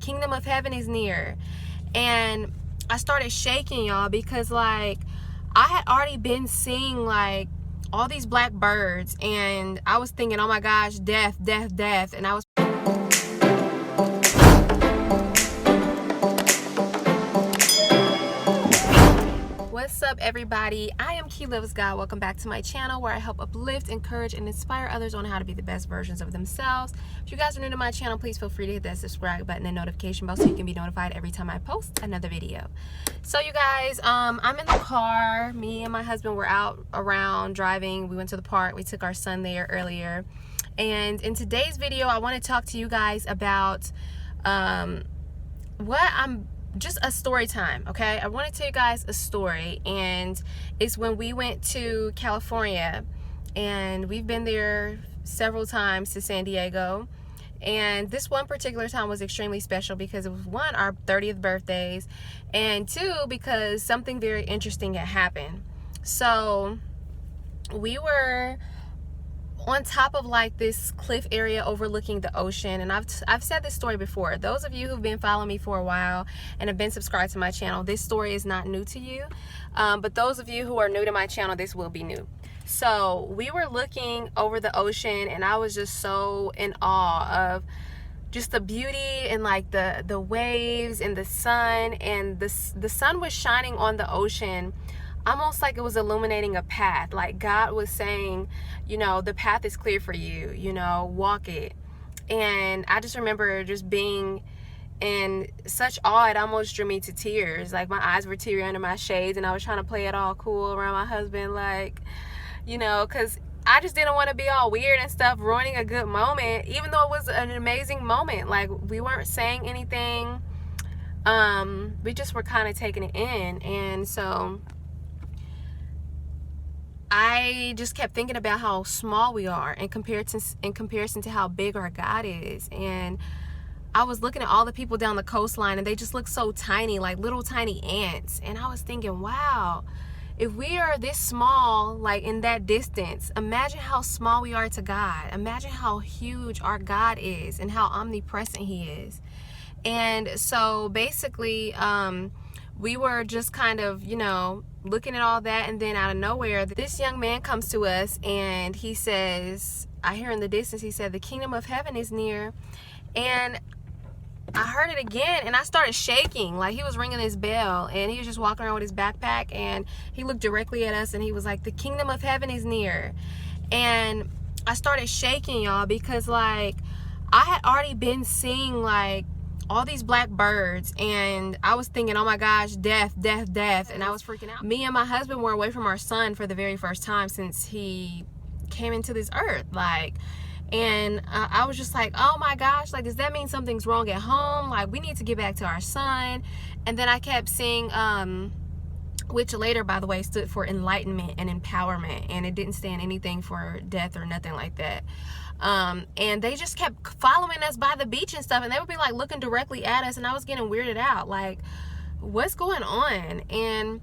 kingdom of heaven is near. And I started shaking, y'all, because like I had already been seeing like all these black birds, and I was thinking, oh my gosh, death, death, death. And I was What's up, everybody? I am Key Loves God. Welcome back to my channel, where I help uplift, encourage, and inspire others on how to be the best versions of themselves. If you guys are new to my channel, please feel free to hit that subscribe button and notification bell so you can be notified every time I post another video. So you guys, I'm in the car. Me and my husband were out around driving. We went to the park. We took our son there earlier. And in today's video, I want to talk to you guys about just a story time. Okay, I want to tell you guys a story, and it's when we went to California, and we've been there several times to San Diego, and this one particular time was extremely special because it was, one, our 30th birthdays, and two, because something very interesting had happened. So we were on top of like this cliff area overlooking the ocean, and I've said this story before. Those of you who've been following me for a while and have been subscribed to my channel, this story is not new to you, but those of you who are new to my channel, this will be new. So we were looking over the ocean, and I was just so in awe of just the beauty and like the waves and the sun, and the sun was shining on the ocean, almost like it was illuminating a path. Like God was saying, you know, the path is clear for you, you know, walk it. And I just remember just being in such awe, it almost drew me to tears. Like my eyes were teary under my shades, and I was trying to play it all cool around my husband, like, you know, because I just didn't want to be all weird and stuff, ruining a good moment, even though it was an amazing moment. Like we weren't saying anything, we just were kind of taking it in. And so I just kept thinking about how small we are in comparison to how big our God is. And I was looking at all the people down the coastline, and they just look so tiny, like little tiny ants. And I was thinking, wow, if we are this small, like in that distance, imagine how small we are to God. Imagine how huge our God is and how omnipresent He is. And so basically, we were just kind of, you know, looking at all that, and then out of nowhere, this young man comes to us, and he says, I hear in the distance, he said, the kingdom of heaven is near. And I heard it again, and I started shaking, like he was ringing his bell, and he was just walking around with his backpack, and he looked directly at us, and he was like, the kingdom of heaven is near. And I started shaking, y'all, because like I had already been seeing like all these black birds, and I was thinking, oh my gosh, death, death, death. And I was freaking out. Me and my husband were away from our son for the very first time since he came into this earth, like, and I was just like, oh my gosh, like, does that mean something's wrong at home? Like, we need to get back to our son. And then I kept seeing, which later, by the way, stood for enlightenment and empowerment, and it didn't stand anything for death or nothing like that. And they just kept following us by the beach and stuff, and they would be like looking directly at us, and I was getting weirded out, like, what's going on? And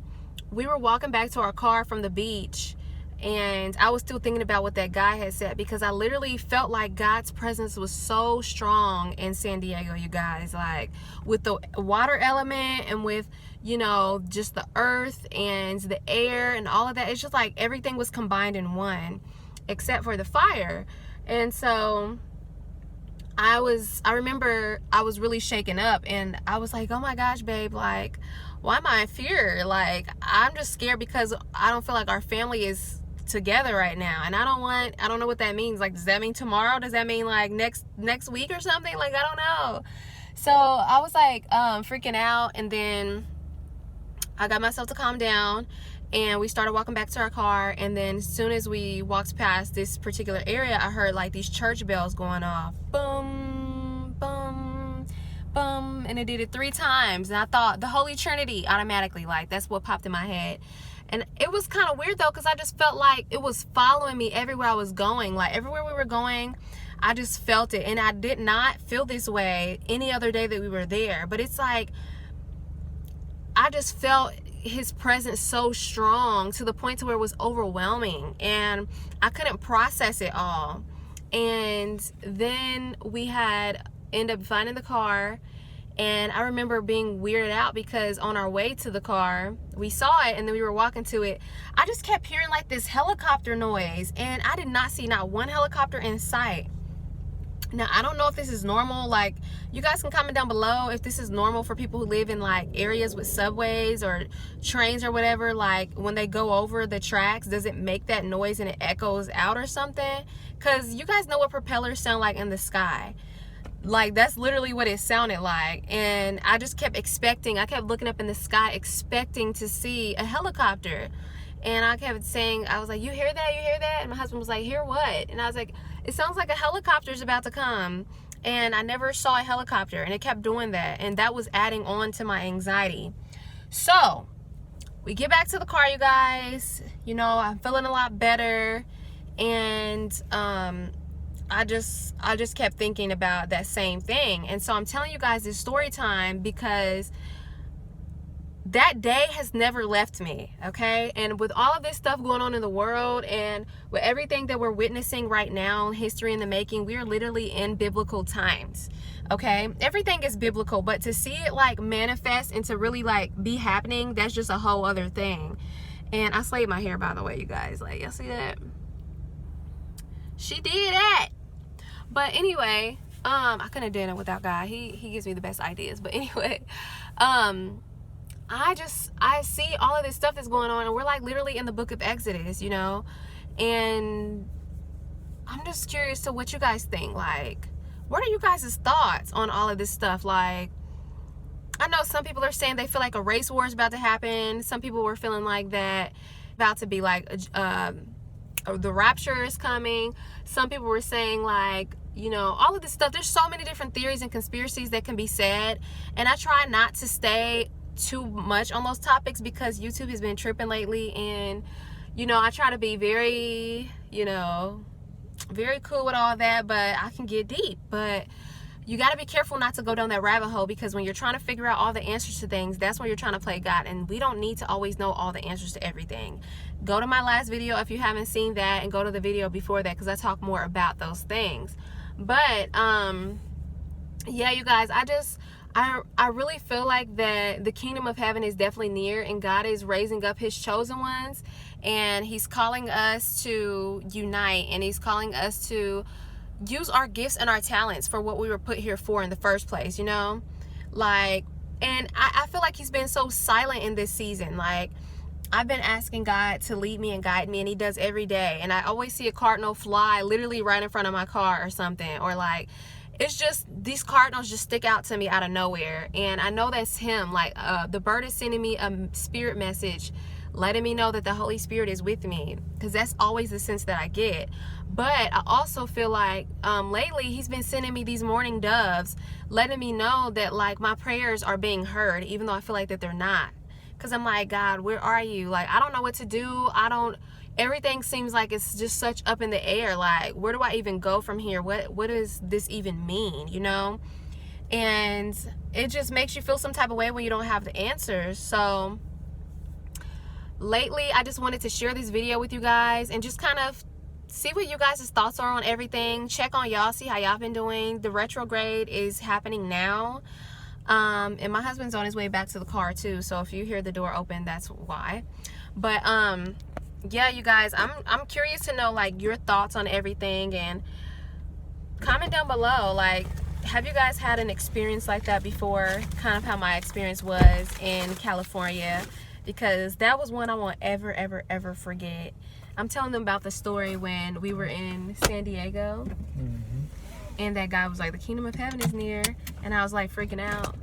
we were walking back to our car from the beach, and I was still thinking about what that guy had said, because I literally felt like God's presence was so strong in San Diego, you guys, like with the water element and with, you know, just the earth and the air and all of that. It's just like everything was combined in one, except for the fire. And so I remember I was really shaken up, and I was like, oh my gosh, babe, like, why am I in fear? Like, I'm just scared because I don't feel like our family is together right now, and I don't know what that means. Like, does that mean tomorrow? Does that mean like next week or something? Like, I don't know. So I was like freaking out, and then I got myself to calm down, and we started walking back to our car. And then as soon as we walked past this particular area, I heard like these church bells going off. Boom, boom, boom. And it did it 3 times. And I thought the Holy Trinity automatically, like that's what popped in my head. And it was kind of weird though, because I just felt like it was following me everywhere I was going. Like everywhere we were going, I just felt it. And I did not feel this way any other day that we were there. But it's like, I just felt his presence so strong to the point to where it was overwhelming, and I couldn't process it all. And then we had ended up finding the car, And I remember being weirded out because on our way to the car, we saw it and then we were walking to it. I just kept hearing like this helicopter noise, and I did not see not one helicopter in sight. Now, I don't know if this is normal. Like, you guys can comment down below if this is normal for people who live in like areas with subways or trains or whatever. Like, when they go over the tracks, does it make that noise and it echoes out or something? Because you guys know what propellers sound like in the sky. Like, that's literally what it sounded like. And I just kept expecting, I kept looking up in the sky expecting to see a helicopter. And I kept saying, I was like, you hear that? You hear that? And my husband was like, hear what? And I was like, it sounds like a helicopter's about to come. And I never saw a helicopter, and it kept doing that. And that was adding on to my anxiety. So we get back to the car, you guys. You know, I'm feeling a lot better. And I just kept thinking about that same thing. And so I'm telling you guys this story time because that day has never left me, okay? And with all of this stuff going on in the world, and with everything that we're witnessing right now, history in the making, we are literally in biblical times, okay? Everything is biblical, but to see it like manifest and to really like be happening, that's just a whole other thing. And I slayed my hair, by the way, you guys. Like, y'all see that? She did that. But anyway, I couldn't have done it without God. He gives me the best ideas. But anyway, I see all of this stuff that's going on, and we're like literally in the book of Exodus, you know, and I'm just curious to what you guys think. Like, what are you guys' thoughts on all of this stuff? Like, I know some people are saying they feel like a race war is about to happen. Some people were feeling like that about to be like the rapture is coming. Some people were saying like, you know, all of this stuff. There's so many different theories and conspiracies that can be said, and I try not to stay too much on those topics because YouTube has been tripping lately. And you know, I try to be very, you know, very cool with all that, but I can get deep. But you got to be careful not to go down that rabbit hole, because when you're trying to figure out all the answers to things, that's when you're trying to play God, and we don't need to always know all the answers to everything. Go to my last video if you haven't seen that, and go to the video before that, because I talk more about those things. But yeah, you guys, I really feel like that the kingdom of heaven is definitely near, and God is raising up his chosen ones, and he's calling us to unite, and he's calling us to use our gifts and our talents for what we were put here for in the first place, you know? Like, and I feel like he's been so silent in this season. Like, I've been asking God to lead me and guide me, and he does every day. And I always see a cardinal fly literally right in front of my car or something, or like, it's just, these cardinals just stick out to me out of nowhere. And I know that's him. Like, the bird is sending me a spirit message, letting me know that the Holy Spirit is with me, because that's always the sense that I get. But I also feel like lately he's been sending me these morning doves, letting me know that like my prayers are being heard, even though I feel like that they're not. Because I'm like, God, where are you? Like, I don't know what to do. Everything seems like it's just such up in the air. Like, where do I even go from here? What does this even mean, you know? And it just makes you feel some type of way when you don't have the answers. So lately, I just wanted to share this video with you guys and just kind of see what you guys' thoughts are on everything. Check on y'all, see how y'all been doing. The retrograde is happening now. And my husband's on his way back to the car too, so if you hear the door open, that's why. But yeah, you guys, I'm curious to know like your thoughts on everything, and comment down below, like, have you guys had an experience like that before? Kind of how my experience was in California, because that was one I won't ever forget. I'm telling them about the story when we were in San Diego, and that guy was like, the kingdom of heaven is near, and I was like freaking out.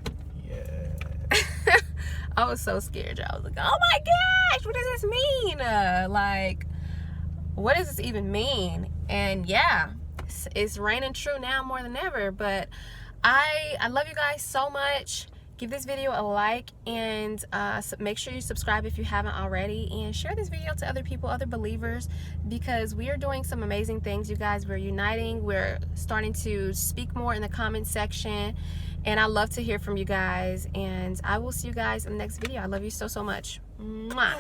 Yeah. I was so scared. I was like, oh my gosh, what does this mean? Like, what does this even mean? And yeah, it's raining true now more than ever. But I love you guys so much. Give this video a like, and make sure you subscribe if you haven't already, and share this video to other people, other believers, because we are doing some amazing things, you guys. We're uniting. We're starting to speak more in the comment section, and I love to hear from you guys. And I will see you guys in the next video. I love you so much. Mwah.